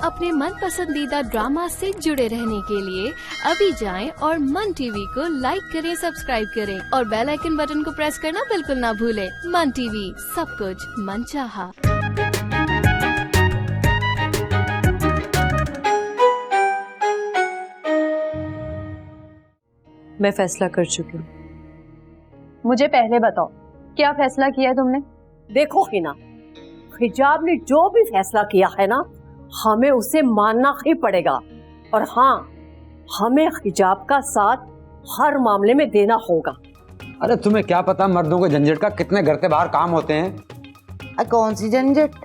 अपने मन पसंदीदा ड्रामा से जुड़े रहने के लिए अभी जाएं और मन टीवी को लाइक करें, सब्सक्राइब करें और बेल आइकन बटन को प्रेस करना बिल्कुल ना भूलें। मन टीवी, सब कुछ मनचाहा। मैं फैसला कर चुकी हूँ। मुझे पहले बताओ, क्या फैसला किया है तुमने? देखो हिना, हिजाब ने जो भी फैसला किया है ना, हमें उसे मानना ही पड़ेगा। और हाँ, हमें हिजाब का साथ हर मामले में देना होगा। अरे तुम्हें क्या पता मर्दों के झंझट का कितने घर के बाहर काम होते हैं। कौन सी झंझट?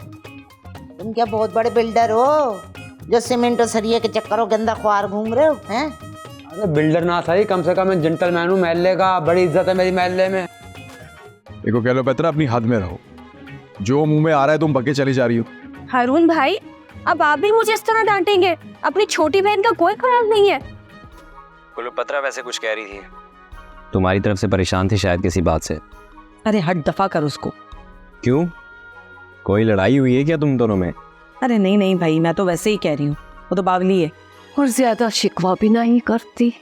तुम क्या बहुत बड़े बिल्डर हो जो सीमेंट और सरिये के चक्करों के अंदर ख्वार घूम रहे हो हैं? अरे बिल्डर ना सही, कम से कम मैं जेंटलमैन हूँ महल्ले का, बड़ी इज्जत है मेरी महल्ले में। देखो क्लेयोपेत्रा, अपनी हद में रहो। जो मुंह में आ रहा है तुम बके चली जा रही हो। हारून भाई, अब आप भी मुझे इस तरह डांटेंगे? अपनी छोटी बहन का कोई ख्याल नहीं है। क्लेयोपेत्रा वैसे कुछ कह रही थी, तुम्हारी तरफ से परेशान थी शायद किसी बात से। अरे हट, दफा कर उसको। क्यों, कोई लड़ाई हुई है क्या तुम दोनों में? अरे नहीं नहीं भाई, मैं तो वैसे ही कह रही हूँ, वो तो बावली है और ज्यादा शिकवा भी नहीं करती।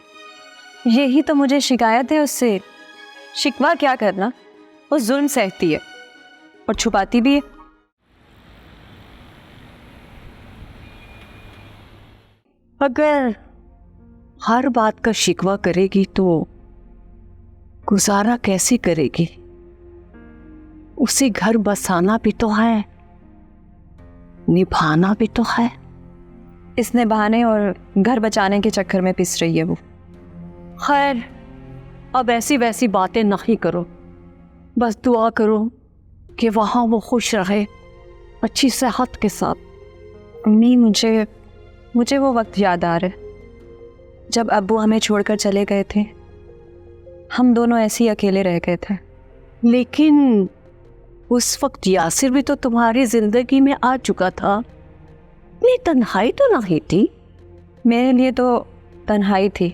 यही तो मुझे शिकायत है उससे। शिकवा क्या करना, वो जुल्म सहती है और छुपाती भी है। अगर हर बात का शिकवा करेगी तो गुजारा कैसे करेगी? उसे घर बसाना भी तो है, निभाना भी तो है। इसने बहाने और घर बचाने के चक्कर में पिस रही है वो। खैर, अब ऐसी वैसी बातें नहीं करो, बस दुआ करो कि वहाँ वो खुश रहे, अच्छी सेहत के साथ। अम्मी, मुझे वो वक्त याद आ रहा है जब अब्बू हमें छोड़कर चले गए थे। हम दोनों ऐसे ही अकेले रह गए थे। लेकिन उस वक्त यासिर भी तो तुम्हारी जिंदगी में आ चुका था। इतनी तन्हाई तो नहीं थी। मेरे लिए तो तन्हाई थी,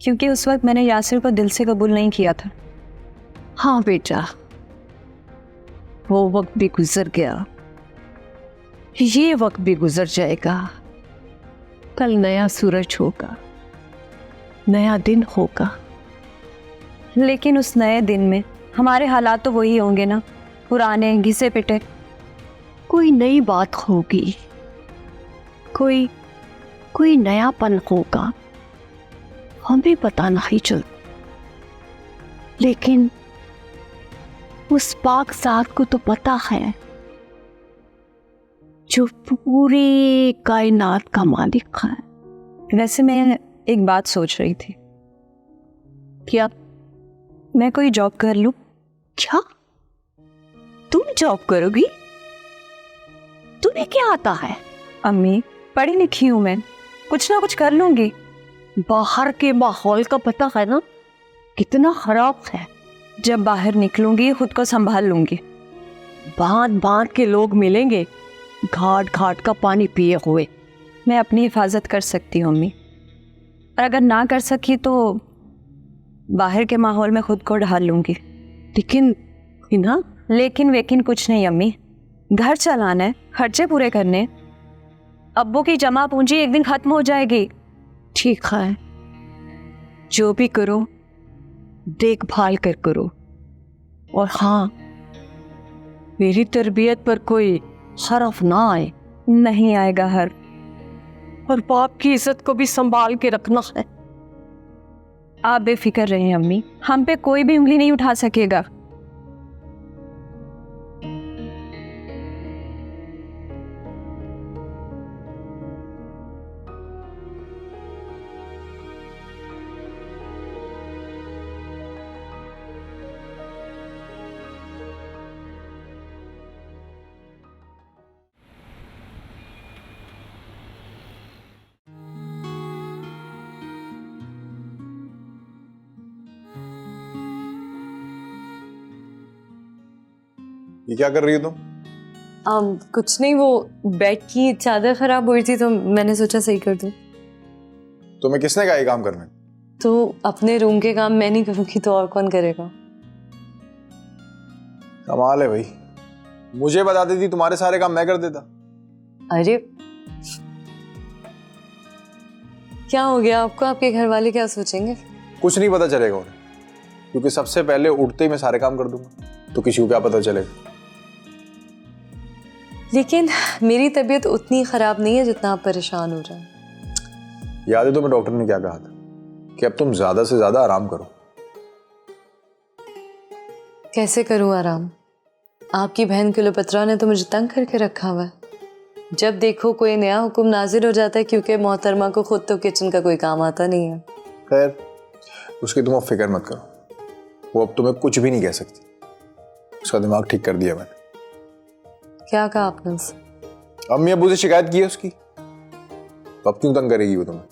क्योंकि उस वक्त मैंने यासिर को दिल से कबूल नहीं किया था। हाँ बेटा, वो वक्त भी गुजर गया, ये वक्त भी गुजर जाएगा। कल नया सूरज होगा, नया दिन होगा। लेकिन उस नए दिन में हमारे हालात तो वही होंगे ना, पुराने घिसे पिटे। कोई नई बात होगी, कोई नयापन होगा, हमें पता नहीं चलता। लेकिन उस पाक ज़ात को तो पता है जो पूरी कायनात का मालिक है। वैसे मैं एक बात सोच रही थी। क्या? मैं कोई जॉब कर लूं? क्या तुम जॉब करोगी? तुम्हें क्या आता है? अम्मी, पढ़ी लिखी हूं मैं, कुछ ना कुछ कर लूंगी। बाहर के माहौल का पता है ना कितना खराब है। जब बाहर निकलूंगी खुद को संभाल लूंगी। बांध बांध के लोग मिलेंगे, घाट घाट का पानी पिए हुए। मैं अपनी हिफाजत कर सकती हूँ अम्मी, और अगर ना कर सकी तो बाहर के माहौल में खुद को ढाल लूंगी। लेकिन हिना, लेकिन वेकिन कुछ नहीं अम्मी। घर चलाना है, खर्चे पूरे करने। अब्बू की जमा पूंजी एक दिन खत्म हो जाएगी। ठीक है, जो भी करो देखभाल कर करो। और हाँ, मेरी तरबियत पर कोई हरफ ना आए। नहीं आएगा हर। और बाप की इज्जत को भी संभाल के रखना है। आप बेफिक्र रहें अम्मी, हम पे कोई भी उंगली नहीं उठा सकेगा। ये क्या कर रही हो तुम? कुछ नहीं, वो बेड की चादर खराब हुई थी तो मैंने सोचा सही कर दूं। तुम्हें किसने कहा ये काम करने? तो अपने रूम के काम मैं नहीं करूंगी तो और कौन करेगा? कमाल है भाई, मुझे बता देती तुम्हारे सारे काम मैं कर देता। अरे क्या हो गया आपको? आपके घर वाले क्या सोचेंगे? कुछ नहीं पता चलेगा उन्हें, क्योंकि सबसे पहले उठते ही मैं सारे काम कर दूंगा, तो किसी को क्या पता चलेगा। लेकिन मेरी तबीयत उतनी ख़राब नहीं है जितना आप परेशान हो रहे हैं। याद है तुम्हें डॉक्टर ने क्या कहा था कि अब तुम ज्यादा से ज्यादा आराम करो। कैसे करूं आराम? आपकी बहन क्लियोपेत्रा ने तो मुझे तंग करके रखा हुआ है। जब देखो कोई नया हुक्म नाजिर हो जाता है, क्योंकि मोहतरमा को खुद तो किचन का कोई काम आता नहीं है। खैर, उसकी तुम अब फिक्र मत करो, वो अब तुम्हें कुछ भी नहीं कह सकती। उसका दिमाग ठीक कर दिया मैंने। क्या कहा आपने उससे? अम्मी अब्बू से शिकायत की है उसकी, अब क्यों तंग करेगी वो तुम्हें?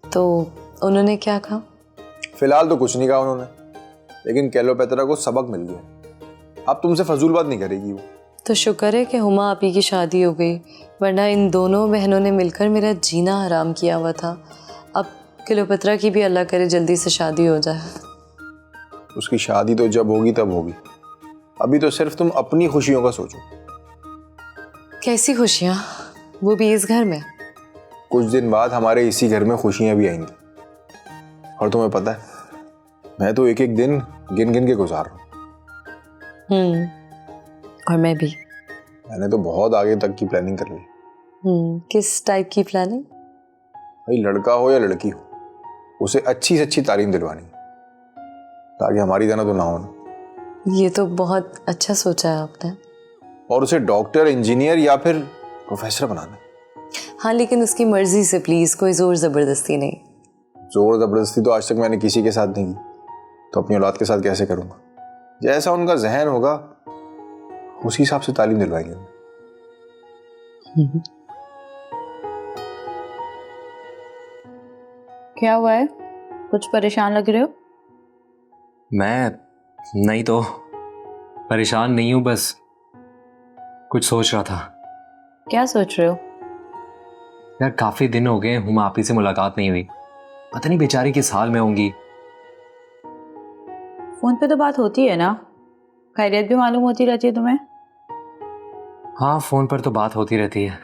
तो उन्होंने क्या कहा? फिलहाल तो कुछ नहीं कहा उन्होंने, लेकिन क्लियोपेत्रा को सबक मिल गया, अब तुमसे फजूल बात नहीं करेगी वो। तो शुक्र है कि हुमा आपी की शादी हो गई, वरना इन दोनों बहनों ने मिलकर मेरा जीना हराम किया हुआ था। अब क्लियोपेत्रा की भी अल्लाह करे जल्दी से शादी हो जाए। उसकी शादी तो जब होगी तब होगी, अभी तो सिर्फ तुम अपनी खुशियों का सोचो। कैसी खुशियाँ, वो भी इस घर में? कुछ दिन बाद हमारे इसी घर में खुशियां भी आएंगी, और तुम्हें पता है मैं तो एक एक दिन गिन गिन के गुजार रहा हूँ। और मैं भी। मैंने तो बहुत आगे तक की प्लानिंग कर ली। किस टाइप की प्लानिंग? भाई, लड़का हो या लड़की हो, उसे अच्छी से अच्छी तालीम दिलवानी, ताकि हमारी तरह तो ना हो ना। ये तो बहुत अच्छा सोचा है आपने। और उसे डॉक्टर, इंजीनियर या फिर प्रोफेसर बनाना। हाँ, लेकिन उसकी मर्जी से प्लीज, कोई जोर जबरदस्ती नहीं। जोर जबरदस्ती तो आज तक मैंने किसी के साथ नहीं की, तो अपनी औलाद के साथ कैसे करूंगा? जैसा उनका जहन होगा उसी हिसाब से तालीम दिलवाएंगे। क्या हुआ है? कुछ परेशान लग रहे हो? मैं नहीं तो परेशान नहीं हूँ, बस कुछ सोच रहा था। क्या सोच रहे हो? यार, काफ़ी दिन हो गए हुमा आपी से मुलाकात नहीं हुई, पता नहीं बेचारी किस हाल में होंगी। फोन पे तो बात होती है ना, खैरियत भी मालूम होती रहती है तुम्हें। हाँ, फ़ोन पर तो बात होती रहती है,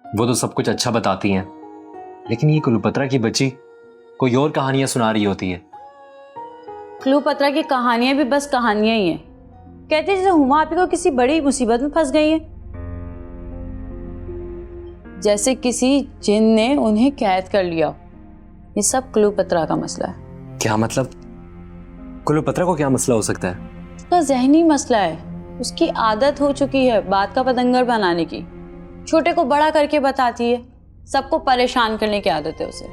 वो तो सब कुछ अच्छा बताती हैं, लेकिन ये क्लियोपेत्रा की बच्ची कोई और कहानियाँ सुना रही होती है। क्लियोपेत्रा की कहानियां भी बस कहानियां ही हैं। कहते हैं जैसे हुमा आपी को किसी बड़ी मुसीबत में फंस गई है, जैसे किसी जिन ने उन्हें कैद कर लिया। ये सब क्लियोपेत्रा का मसला है। क्या मतलब? क्लियोपेत्रा को क्या मसला हो सकता है? उसका जहनी मसला है। उसकी आदत हो चुकी है बात का पतंगर बनाने की, छोटे को बड़ा करके बताती है, सबको परेशान करने की आदत है उसे।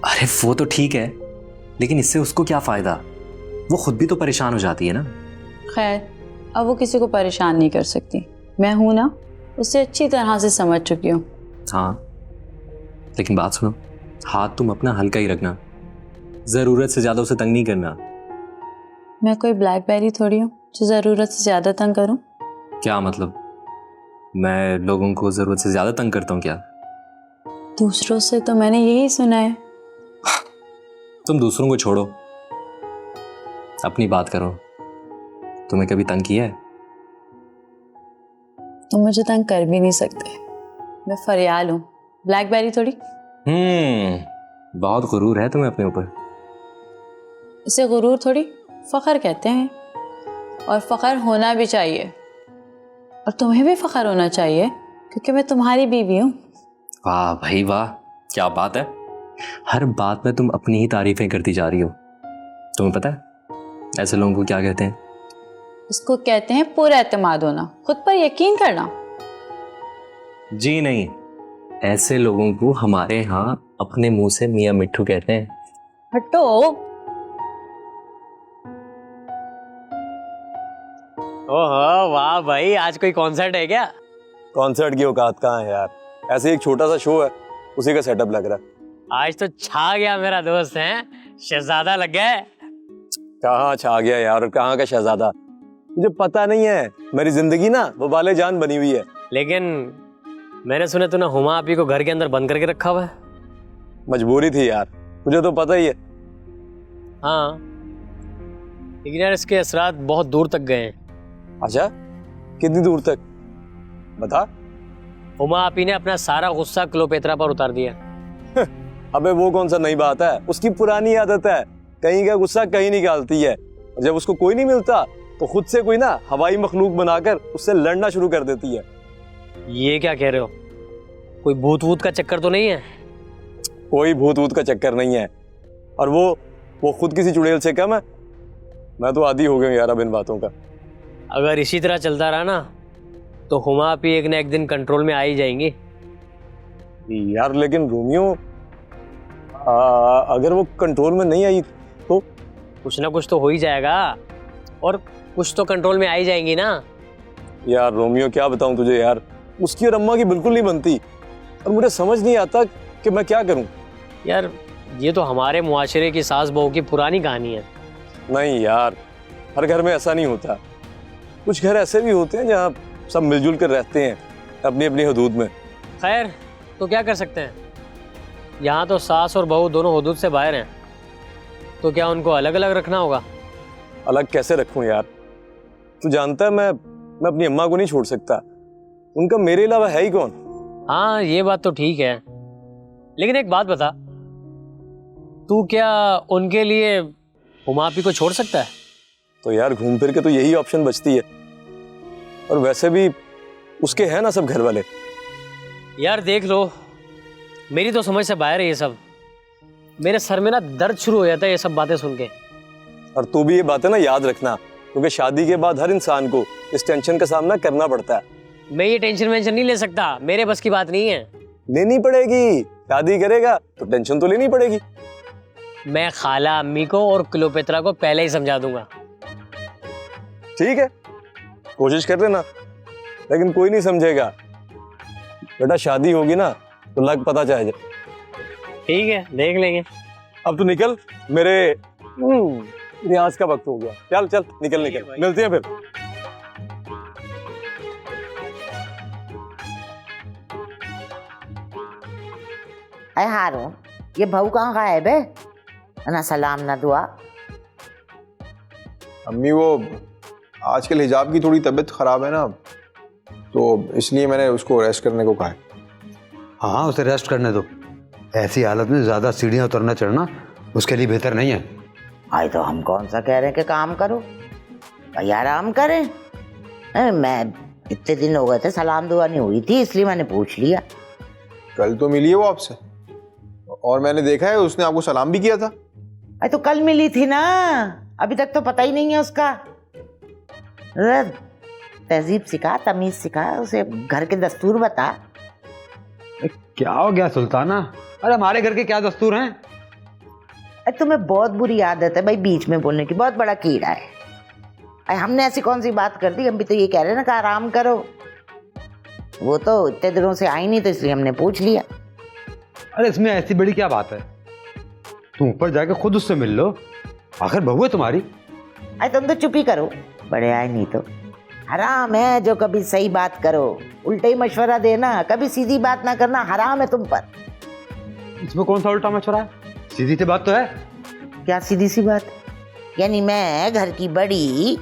अरे वो तो ठीक है, लेकिन इससे उसको क्या फ़ायदा? वो खुद भी तो परेशान हो जाती है ना। खैर, अब वो किसी को परेशान नहीं कर सकती। मैं हूं ना, उससे अच्छी तरह से समझ चुकी हूँ। हाँ, लेकिन बात सुनो, हाथ तुम अपना हल्का ही रखना, ज़रूरत से ज़्यादा उसे तंग नहीं करना। मैं कोई ब्लैकबेरी थोड़ी हूँ जो ज़रूरत से ज़्यादा तंग करूँ। क्या मतलब? मैं लोगों को ज़रूरत से ज़्यादा तंग करता हूँ क्या? दूसरों से तो मैंने यही सुना है। तुम दूसरों को छोड़ो, अपनी बात करो। तुम्हें कभी तंग किया है? तुम मुझे तंग कर भी नहीं सकते। मैं फरियाल हूँ, ब्लैकबेरी थोड़ी। बहुत गुरूर है तुम्हें अपने ऊपर। इसे गुरूर थोड़ी, फ़ख्र कहते हैं, और फ़ख्र होना भी चाहिए। और तुम्हें भी फ़ख्र होना चाहिए, क्योंकि मैं तुम्हारी बीवी हूँ। वाह भाई वाह, क्या बात है। हर बात में तुम अपनी ही तारीफें करती जा रही हो। तुम्हें पता है ऐसे लोगों को क्या कहते हैं? इसको कहते हैं पूरा एतमाद होना, खुद पर यकीन करना। जी नहीं, ऐसे लोगों को हमारे यहाँ अपने मुंह से मियाँ मिट्ठू कहते हैं। हटो। ओहो वाह भाई, आज कोई कॉन्सर्ट है क्या? कॉन्सर्ट की औकात कहाँ है यार, ऐसे एक छोटा सा शो है, उसी का सेटअप लग रहा है। आज तो छा गया मेरा दोस्त है, शहजादा लग गया है। कहाँ छा गया यार, कहाँ का शहजादा, मुझे पता नहीं है। मेरी जिंदगी ना वो वाले जान बनी हुई है। लेकिन मैंने सुना तूने हुमा आपी को घर के अंदर बंद करके रखा हुआ है। मजबूरी थी यार, मुझे तो पता ही है। हाँ, लेकिन यार इसके असरात बहुत दूर तक गए हैं। अच्छा, कितनी दूर तक बता? हुमा आपी ने अपना सारा गुस्सा क्लियोपेत्रा पर उतार दिया। अबे वो कौन सा नई बात है, उसकी पुरानी आदत है, कहीं का गुस्सा कहीं निकालती है। और जब उसको कोई नहीं मिलता तो खुद से कोई ना हवाई मखलूक बनाकर उससे लड़ना शुरू कर देती है। ये क्या कह रहे हो? कोई भूत वूत का चक्कर तो नहीं है? कोई भूत वूत का चक्कर नहीं है। और वो खुद किसी चुड़ैल से कम है। मैं तो आदी हो गया यार अब इन बातों का। अगर इसी तरह चलता रहा ना तो हुमा भी एक ना एक दिन कंट्रोल में आ ही जाएंगी। यार लेकिन रोमियो, अगर वो कंट्रोल में नहीं आई तो? कुछ ना कुछ तो हो ही जाएगा, और कुछ तो कंट्रोल में आ ही जाएंगी ना। यार रोमियो क्या बताऊं तुझे यार, उसकी और अम्मा की बिल्कुल नहीं बनती और मुझे समझ नहीं आता कि मैं क्या करूं। यार ये तो हमारे मुआशरे की सास बहू की पुरानी कहानी है। नहीं यार, हर घर में ऐसा नहीं होता। कुछ घर ऐसे भी होते हैं जहाँ सब मिलजुल कर रहते हैं अपनी अपनी हदूद में। खैर तो क्या कर सकते हैं, यहाँ तो सास और बहू दोनों हदूद से बाहर हैं, तो क्या उनको अलग अलग रखना होगा? अलग कैसे रखूं यार, तू जानता है मैं अपनी अम्मा को नहीं छोड़ सकता, उनका मेरे अलावा है ही कौन। हाँ ये बात तो ठीक है, लेकिन एक बात बता, तू क्या उनके लिए हुमापी को छोड़ सकता है? तो यार घूम फिर के तो यही ऑप्शन बचती है, और वैसे भी उसके हैं ना सब घर वाले। यार देख लो, मेरी तो समझ से बाहर है ये सब। मेरे सर में ना दर्द शुरू हो जाता है ये सब बातें सुन के। और तू भी ये बातें ना याद रखना, क्योंकि शादी के बाद हर इंसान को इस टेंशन का सामना करना पड़ता है। मैं ये टेंशन वेंशन नहीं ले सकता, मेरे बस की बात नहीं है। लेनी पड़ेगी, शादी करेगा तो टेंशन तो लेनी पड़ेगी। मैं खाला अम्मी को और क्लोपेत्रा को पहले ही समझा दूंगा। ठीक है, कोशिश कर लेना, लेकिन कोई नहीं समझेगा बेटा, शादी होगी ना तो लग पता चाहे जाए। ठीक है, देख लेंगे। अब तू निकल, मेरे रियाज का वक्त हो गया। चल चल निकल निकल, मिलते हैं फिर। अरे हारून, ये बहू कहाँ गायब है? ना सलाम ना दुआ। अम्मी वो आजकल हिजाब की थोड़ी तबीयत खराब है ना, तो इसलिए मैंने उसको रेस्ट करने को कहा है। हाँ उसे रेस्ट करने दो, ऐसी हालत में ज्यादा सीढ़ियाँ उतरना चढ़ना उसके लिए बेहतर नहीं है। आई तो हम कौन सा कह रहे हैं कि काम करो, भाई आराम करें। मैं इतने दिन हो गए थे सलाम दुआ नहीं हुई थी, इसलिए मैंने पूछ लिया। कल तो मिली है वो आपसे, और मैंने देखा है उसने आपको सलाम भी किया था। अरे तो कल मिली थी ना, अभी तक तो पता ही नहीं है उसका। तहजीब सिखा, तमीज सिखा उसे, घर के दस्तूर बता। क्या हो गया सुल्ताना? अरे हमारे घर के क्या दस्तूर हैं? अरे तुम्हें बहुत बुरी आदत है भाई बीच में बोलने की, बहुत बड़ा कीड़ा है। अरे हमने ऐसी कौन सी बात कर दी, हम भी तो ये कह रहे हैं ना कि आराम करो। वो तो इतने दिनों से आई नहीं, तो इसलिए हमने पूछ लिया। अरे इसमें ऐसी बड़ी क्या बात है, तुम ऊपर जाके खुद उससे मिल लो, आखिर बहू है तुम्हारी। अरे तुम तो चुप ही करो, बड़े आए नहीं तो। हराम है जो कभी सही बात करो, उल्टा ही मशवरा देना, कभी सीधी बात ना करना, हराम है तुम पर। इसमें कौन सा उल्टा मशवरा है, सीधी सी बात तो है। क्या सीधी सी बात? यानी मैं घर की बड़ी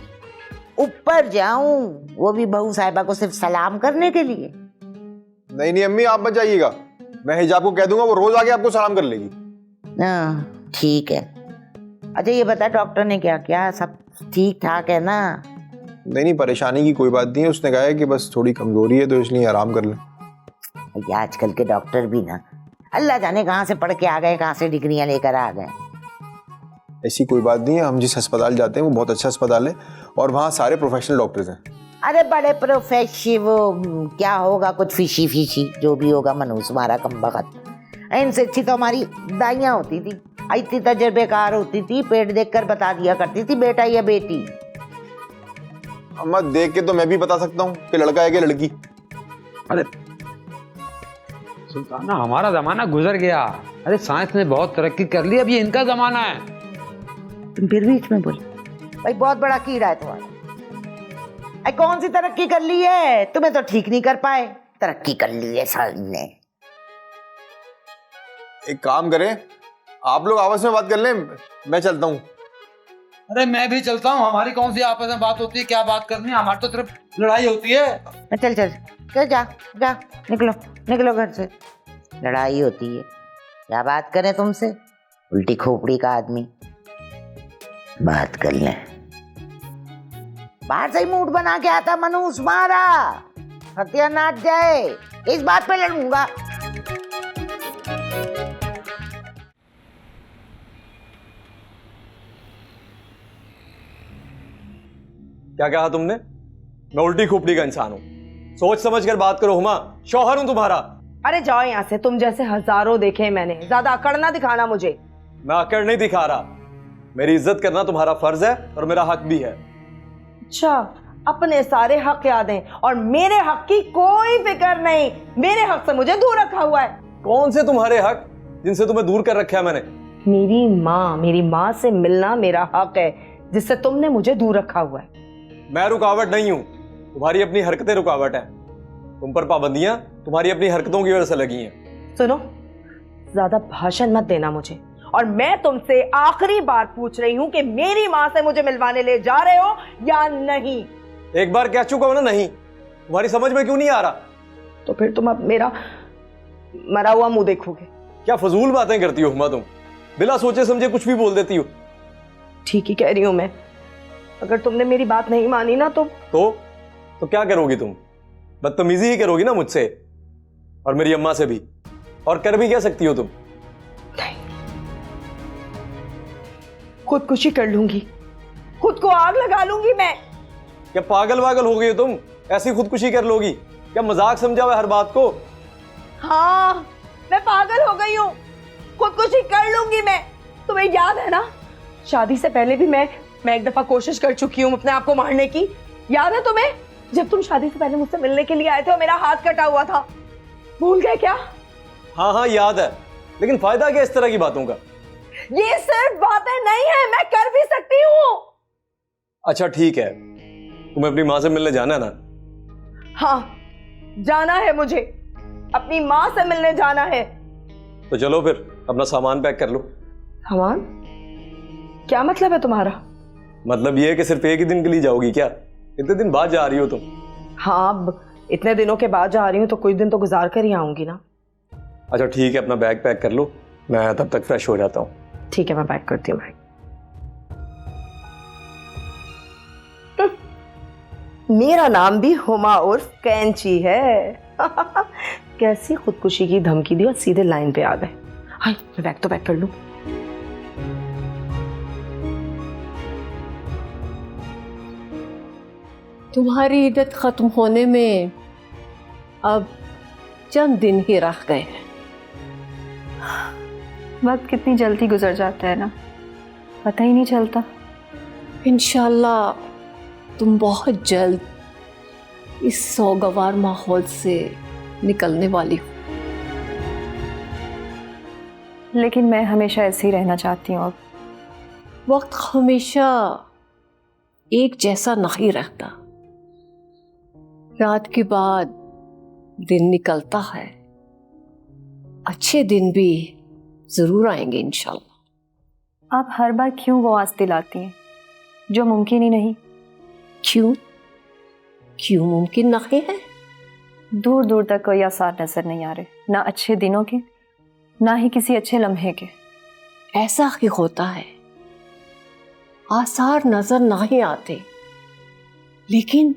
ऊपर जाऊं, वो भी बहू साहिबा को सिर्फ सलाम करने के लिए? नहीं नहीं अम्मी, आप बच जाइएगा, मैं हिजाब को कह दूंगा, वो रोज आके आपको सलाम कर लेगी। हाँ ठीक है। अच्छा ये बता, डॉक्टर ने क्या किया, सब ठीक ठाक है ना? नहीं परेशानी की कोई बात नहीं है, उसने कहा है कि बस थोड़ी कमजोरी है तो इसलिए आराम कर लें। आजकल के डॉक्टर भी ना अल्लाह जाने कहाँ से पढ़ के आ गए, कहाँ से डिग्रियां लेकर आ गए। ऐसी कोई बात नहीं है, हम जिस अस्पताल जाते हैं वो बहुत अच्छा अस्पताल है और वहाँ सारे प्रोफेशनल डॉक्टर्स हैं। अरे बड़े प्रोफेशनल, वो क्या होगा कुछ फिशी फिशी जो भी होगा, मनूस मारा कम बखत। इनसे अच्छी तो हमारी दाइयाँ होती थी, इतनी तजर्बेकार होती थी, पेट देखकर बता दिया करती थी बेटा या बेटी। अम्मा देख के तो मैं भी बता सकता हूँ कि लड़का है कि लड़की। अरे सुल्ताना हमारा जमाना गुजर गया, अरे साइंस ने बहुत तरक्की कर ली, अब ये इनका जमाना है। तुम फिर बीच में बोले, भाई बहुत बड़ा कीड़ा है तुम्हारा। अरे कौन सी तरक्की कर ली है, तुम्हें तो ठीक नहीं कर पाए, तरक्की कर ली है साली ने। एक काम करें, आप लोग आपस में बात कर लें, मैं चलता हूँ। अरे मैं भी चलता हूँ, हमारी कौन सी आपस में बात होती है, क्या बात करनी है, हमारी तो सिर्फ लड़ाई होती है। चल चल चल, जा जा, निकलो निकलो घर से, लड़ाई होती है। क्या बात करें तुमसे, उल्टी खोपड़ी का आदमी। बात कर लें। बाहर से ही मूड बना के आता मनूस मारा, सत्यानाश जाए, इस बात पे लड़ूंगा। क्या कहा तुमने? मैं उल्टी खोपड़ी का इंसान हूं? सोच समझ कर बात करो हुमा, शौहर हूं तुम्हारा। अरे जाओ यहाँ से, तुम जैसे हजारों देखे मैंने, ज्यादा अकड़ ना दिखाना मुझे। मैं अकड़ नहीं दिखा रहा, मेरी इज्जत करना तुम्हारा फर्ज है और मेरा हक भी है। अच्छा, अपने सारे हक याद हैं और मेरे हक की कोई फिक्र नहीं। मेरे हक से मुझे दूर रखा हुआ है। कौन से तुम्हारे हक जिनसे तुम्हें दूर कर रखा है मैंने? मेरी माँ से मिलना मेरा हक है, जिससे तुमने मुझे दूर रखा हुआ है। मैं रुकावट नहीं हूं, तुम्हारी अपनी हरकतें रुकावट है। तुम पर पाबंदियां तुम्हारी अपनी हरकतों की वजह से लगी हैं। सुनो, ज्यादा भाषण मत देना मुझे, और मैं तुमसे आखिरी बार पूछ रही हूँ कि मेरी माँ से मुझे मिलवाने ले जा रहे हो या नहीं? एक बार कह चुका हो ना नहीं, तुम्हारी समझ में क्यों नहीं आ रहा? तो फिर तुम अब मेरा मरा हुआ मुंह देखोगे। क्या फजूल बातें करती हो हुमा तुम, बिना सोचे समझे कुछ भी बोल देती हो। ठीक ही कह रही हूँ मैं, अगर तुमने मेरी बात नहीं मानी ना तो क्या करोगी तुम? बदतमीजी ही करोगी ना मुझसे और मेरी अम्मा से भी, और कर भी क्या सकती हो तुम? नहीं, खुदकुशी कर लूंगी, खुद को आग लगा लूंगी मैं। क्या पागल वागल हो गई हो तुम? ऐसी खुदकुशी कर लोगी? क्या मजाक समझा हुआ हर बात को? हाँ, मैं पागल हो गई हूँ, खुदकुशी कर लूंगी मैं। तुम्हें याद है ना, शादी से पहले भी मैं एक दफा कोशिश कर चुकी हूँ अपने आप को मारने की। याद है तुम्हें, जब तुम शादी से पहले मुझसे मिलने के लिए आए थे और मेरा हाथ कटा हुआ था? भूल गए क्या? हाँ याद है, लेकिन फायदा क्या इस तरह की बातों का? ये सिर्फ बातें नहीं है, मैं कर भी सकती हूँ। अच्छा ठीक है, तुम्हें अपनी माँ से मिलने जाना है ना? हाँ, जाना है मुझे, अपनी माँ से मिलने जाना है। तो चलो फिर अपना सामान पैक कर लो। सामान? क्या मतलब है तुम्हारा? मतलब ये है कि सिर्फ एक ही दिन के लिए जाओगी क्या? इतने दिन बाद जा रही हो तुम? हाँ, अब इतने दिनों के बाद जा रही हूँ तो कुछ दिन तो गुजार कर ही आऊंगी ना। अच्छा ठीक है, अपना बैग पैक कर लो, मैं तब तक फ्रेश हो जाता हूँ। ठीक है, मैं पैक करती हूँ बैग। मेरा नाम भी हुमा उर्फ कैंची है। कैसी खुदकुशी की धमकी दी और सीधे लाइन पे आ गए। हाय, मैं बैग तो पैक कर लूं। तुम्हारी इद्दत खत्म होने में अब चंद दिन ही रह गए हैं। वक्त कितनी जल्दी गुजर जाता है ना, पता ही नहीं चलता। इंशाल्लाह तुम बहुत जल्द इस सौगवार माहौल से निकलने वाली हो। लेकिन मैं हमेशा ऐसे ही रहना चाहती हूँ। अब वक्त हमेशा एक जैसा नहीं रहता, रात के बाद दिन निकलता है। अच्छे दिन भी जरूर आएंगे इंशाल्लाह। आप हर बार क्यों वो आस दिलाती हैं जो मुमकिन ही नहीं? क्यों मुमकिन नहीं है? दूर दूर तक कोई आसार नजर नहीं आ रहे, ना अच्छे दिनों के ना ही किसी अच्छे लम्हे के। ऐसा ही होता है, आसार नजर नहीं आते लेकिन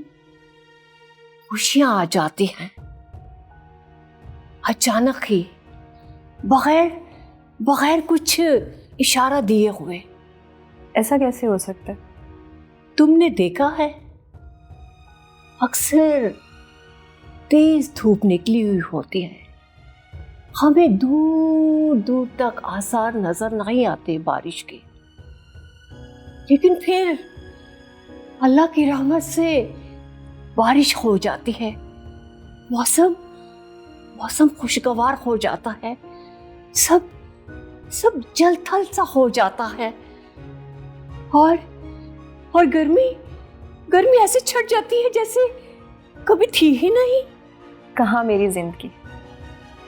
खुशियां आ जाती हैं अचानक ही, बगैर कुछ इशारा दिए हुए। ऐसा कैसे हो सकता है? तुमने देखा है, अक्सर तेज धूप निकली हुई होती है, हमें दूर दूर तक आसार नजर नहीं आते बारिश के, लेकिन फिर अल्लाह की रहमत से बारिश हो जाती है, मौसम खुशगवार हो जाता है, सब जल थल सा हो जाता है, और गर्मी ऐसे छट जाती है जैसे कभी थी ही नहीं। कहाँ मेरी जिंदगी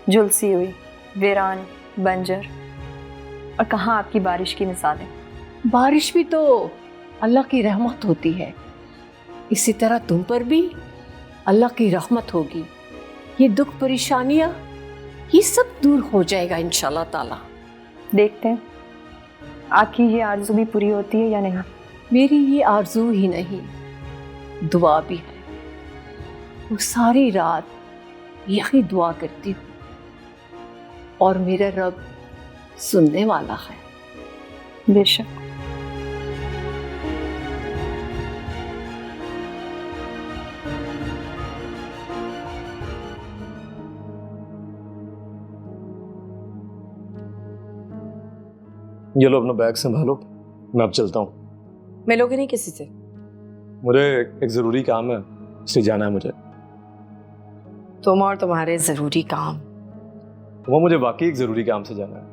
झुलसी हुई, वीरान, बंजर, और कहाँ आपकी बारिश की मिसालें? बारिश भी तो अल्लाह की रहमत होती है, इसी तरह तुम पर भी अल्लाह की रहमत होगी। ये दुख परेशानियां ये सब दूर हो जाएगा इंशाल्लाह ताला। देखते हैं आपकी ये आरज़ू भी पूरी होती है या नहीं। मेरी ये आरजू ही नहीं, दुआ भी है। वो सारी रात यही दुआ करती हूँ और मेरा रब सुनने वाला है। बेशक। ये लो अपना बैग संभालो, मैं अब चलता हूँ। मिलोगे नहीं किसी से? मुझे एक ज़रूरी काम है, इसलिए जाना है मुझे। तुम और तुम्हारे ज़रूरी काम। वो मुझे वाकई एक ज़रूरी काम से जाना है।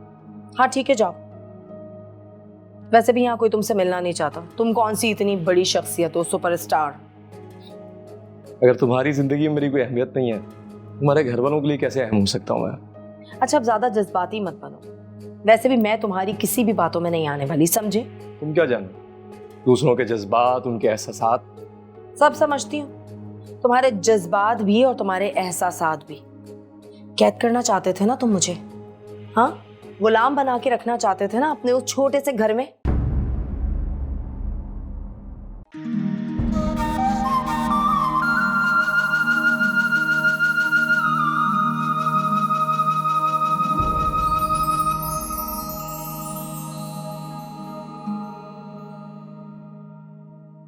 हाँ ठीक है, जाओ। वैसे भी यहाँ कोई तुमसे मिलना नहीं चाहता। तुम कौन सी इतनी बड़ी शख्सियत हो, सुपरस्टार। अगर तुम्हारी ज़िंदगी में मेरी कोई अहमियत नहीं है, तुम्हारे घर वालों के लिए कैसे अहम हो सकता हूँ मैं? अच्छा अब ज़्यादा जज्बाती मत बनो। वैसे भी मैं तुम्हारी किसी भी बातों में नहीं आने वाली, समझे? तुम क्या जानो दूसरों के जज्बात, उनके एहसासात? सब समझती हूँ, तुम्हारे जज्बात भी और तुम्हारे एहसासात भी। कैद करना चाहते थे ना तुम मुझे, हाँ? गुलाम बना के रखना चाहते थे ना अपने उस छोटे से घर में।